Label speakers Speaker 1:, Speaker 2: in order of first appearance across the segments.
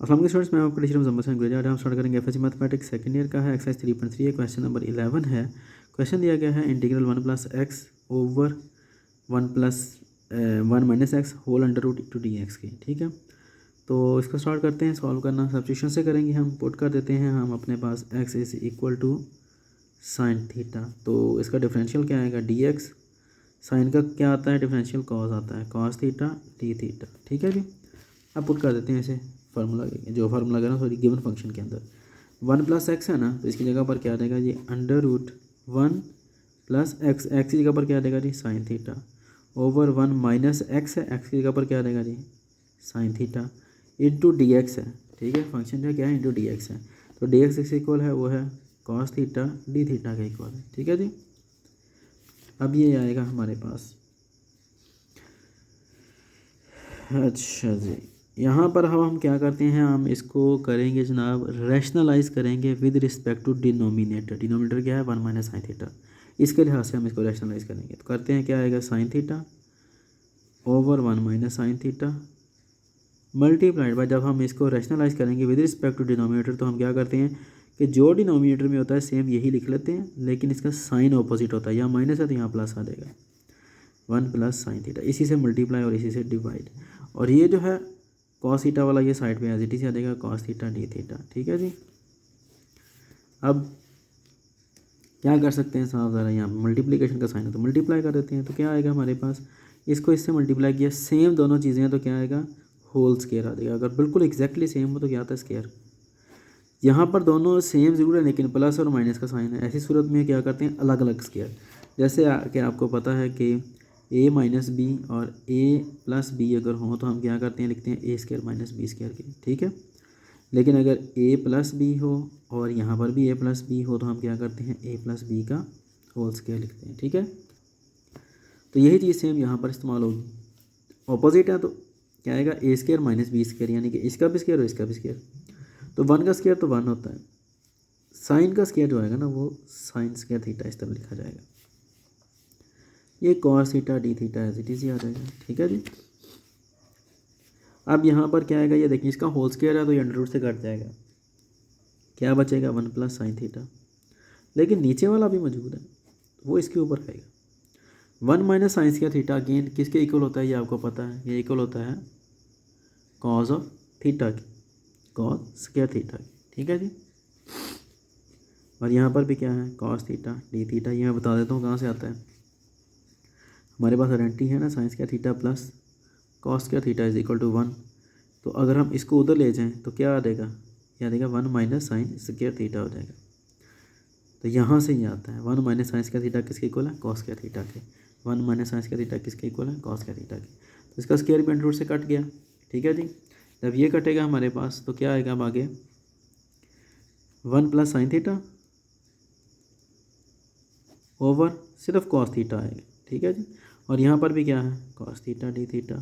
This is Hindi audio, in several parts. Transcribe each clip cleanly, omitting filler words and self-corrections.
Speaker 1: अस्सलाम वालेकुम स्टूडेंट्स, मैं आपका टीचर मुजम्मिल हसन गुजरात। हम स्टार्ट करेंगे एफएससी मैथमेटिक्स सेकंड ईयर का है, एक्सरसाइज 3.3 है, क्वेश्चन नंबर 11 है। क्वेश्चन दिया गया है integral 1 plus x over 1 plus 1 minus x whole under root to d x की। ठीक है, तो इसको स्टार्ट करते हैं। सॉल्व करना सब्स्टिट्यूशन से करेंगे। हम पुट कर देते हैं हम अपने पास x is equal to sine theta. तो इसका डिफरेंशियल क्या आएगा, डी एक्स। साइन का क्या आता है डिफरेंशियल, कॉस आता है, कॉस थीटा डी थीटा। ठीक है जी, अब पुट कर देते हैं इसे फार्मूला, जो फार्मूला है ना सॉरी गिवन फंक्शन के अंदर 1 प्लस एक्स है ना, तो इसकी जगह पर क्या आ जाएगा जी under root 1 plus x. X की जगह पर क्या आ जाएगा जी sine theta over 1 minus x है, एक्स की जगह पर क्या आ जाएगा जी sine theta into d x है। ठीक है, फंक्शन जो क्या है इंटू डी एक्स है, तो डी एक्स इक्वल है वो है कॉस थीटा डी थीटा का इक्वल है। ठीक है जी, अब ये आएगा हमारे पास। अच्छा जी, यहाँ पर हम क्या करते हैं, हम इसको करेंगे जनाब रैशनलाइज करेंगे with respect to denominator. Denominator क्या है 1 माइनस साइन थीटा, इसके लिहाज से हम इसको रैशनलाइज करेंगे। तो करते हैं, क्या आएगा sign theta over 1 minus sine theta multiplied by, जब हम इसको रैशनलाइज करेंगे विद रिस्पेक्ट टू डिनोमिनेटर, तो हम क्या करते हैं कि जो डिनोमिनेटर में होता है सेम यही लिख लेते हैं, लेकिन इसका साइन ऑपोजिट होता है। यहाँ माइनस है तो यहाँ प्लस आ जाएगा 1 प्लस साइन थीटा, इसी से मल्टीप्लाई और इसी से डिवाइड। और ये जो है कॉस थीटा वाला ये साइड पे एज इट इज आ जाएगा कॉस थीटा डी थीटा। ठीक है जी, अब क्या कर सकते हैं साहब, ज़रा यहाँ मल्टीप्लिकेशन का साइन है तो मल्टीप्लाई कर देते हैं। तो क्या आएगा हमारे पास, इसको इससे मल्टीप्लाई किया, सेम दोनों चीज़ें हैं तो क्या आएगा होल स्केयर आ जाएगा। अगर बिल्कुल एग्जैक्टली सेम हो तो क्या आता है स्केयर। यहाँ पर दोनों सेम ज़रूर है लेकिन प्लस और माइनस का साइन है, ऐसी सूरत में क्या करते हैं अलग अलग स्केयर। जैसे कि आपको पता है कि ए माइनस बी और ए प्लस बी अगर हो तो हम क्या करते हैं लिखते हैं ए स्केयर माइनस बी स्केयर की। ठीक है, लेकिन अगर ए प्लस बी हो और यहाँ पर भी ए प्लस बी हो तो हम क्या करते हैं ए प्लस बी का होल स्केयर लिखते हैं। ठीक है, तो यही चीज़ सेम यहाँ पर इस्तेमाल होगी। ऑपोजिट है तो क्या आएगा ए स्केयर माइनस बी स्केयर, यानी कि इसका भी स्केयर और इसका भी स्केयर। तो 1 का स्केयर तो 1 होता है, साइन का स्केयर जो आएगा ना वो साइन स्केयर थीटा इस तरह लिखा जाएगा। ये cos theta d theta as it is आ जाएगा। ठीक है जी, अब यहाँ पर क्या आएगा, ये देखिए इसका होल स्केयर है तो ये अंडर रूट से कट जाएगा, क्या बचेगा 1 प्लस साइन थीटा। लेकिन नीचे वाला भी मौजूद है वो इसके ऊपर आएगा 1 minus sine square theta. Again किसके इक्वल होता है ये आपको पता है, ये इक्वल होता है कॉस ऑफ थीटा की, कॉस स्केयर थीटा की। ठीक है जी, और यहाँ पर भी क्या है कॉस थीटा डी थीटा। ये मैं बता देता हूँ कहाँ से आता है, हमारे पास आइडेंटिटी है ना sine square theta plus cos square theta is equal to 1। तो अगर हम इसको उधर ले जाएं तो क्या आ जाएगा, यह आ जाएगा 1 माइनस साइन स्क्वायर थीटा हो जाएगा। तो यहाँ से ये आता है 1 माइनस साइन स्क्वायर थीटा किसके इक्वल है कॉस स्क्वायर थीटा के, 1 माइनस साइन स्क्वायर थीटा किसके इक्वल है कॉस स्क्वायर थीटा के। तो इसका स्क्वायर भी अंडर रूट से कट गया। ठीक है जी, जब ये कटेगा हमारे पास तो क्या आएगा अब आगे 1 प्लस साइन थीटा ओवर सिर्फ कॉस थीटा आएगा। ठीक है जी, और यहाँ पर भी क्या है कॉस थीटा डी थीटा,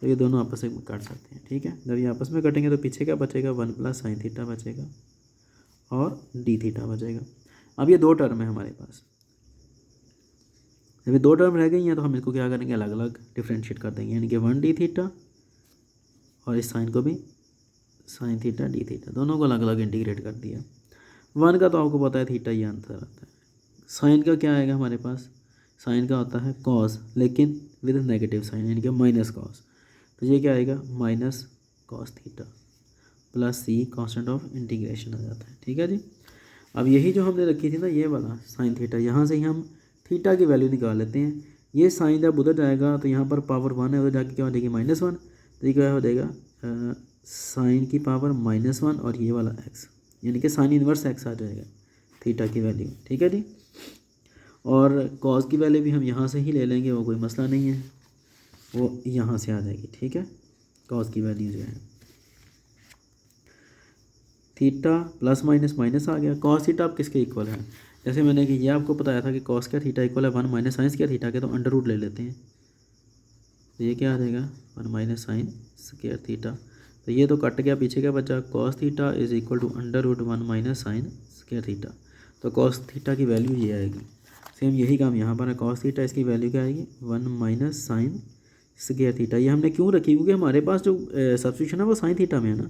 Speaker 1: तो ये दोनों आपस में काट सकते हैं। ठीक है, जब ये आपस में कटेंगे तो पीछे क्या बचेगा 1 प्लस साइन थीटा बचेगा और डी थीटा बचेगा। अब ये दो टर्म है हमारे पास, जब ये दो टर्म रह गई हैं तो हम इसको क्या करेंगे अलग अलग डिफ्रेंशिएट कर देंगे, यानी कि 1 डी थीटा और इस साइन को भी साइन थीटा डी थीटा, दोनों को अलग अलग इंटीग्रेट कर दिया। 1 का तो आपको पता है थीटा ये आंसर आता है। साइन का क्या आएगा हमारे पास, साइन का होता है कॉस लेकिन विद नेगेटिव साइन, यानी कि माइनस कॉस। तो ये क्या आएगा minus cos theta plus c constant of integration आ जाता है। ठीक है जी, अब यही जो हमने रखी थी ना ये वाला साइन थीटा, यहाँ से ही हम थीटा की वैल्यू निकाल लेते हैं। ये साइन जब उधर जाएगा तो यहाँ पर पावर 1 है, उधर जाके क्या हो जाएगी -1, तो ये क्या हो जाएगा साइन की पावर -1 और ये वाला एक्स, यानी कि साइन इनवर्स एक्स आ जाएगा थीटा की वैल्यू। ठीक है जी, और कॉस की वैल्यू भी हम यहाँ से ही ले लेंगे, वो कोई मसला नहीं है, वो यहाँ से आ जाएगी। ठीक है, कॉस की वैल्यू जो है थीटा प्लस माइनस माइनस आ गया। कॉस थीटा आप किसके इक्वल है, जैसे मैंने कि ये आपको बताया था कि कॉस का थीटा इक्वल है 1 माइनस साइन स्क्वायर थीटा के, तो अंडर रूट ले लेते हैं तो ये क्या आ जाएगा 1 माइनस साइन स्क्वायर थीटा। तो ये तो कट गया, पीछे क्या बचा cos theta is equal to under root 1 minus sine square theta. तो कॉस थीटा की वैल्यू ये आएगी, सेम यही काम यहाँ पर है। कॉस थीटा इसकी वैल्यू क्या आएगी 1 माइनस साइन स्क्वायर थीटा। ये हमने क्यों रखी, क्योंकि हमारे पास जो सब्स्टिट्यूशन है वो साइन थीटा में है ना,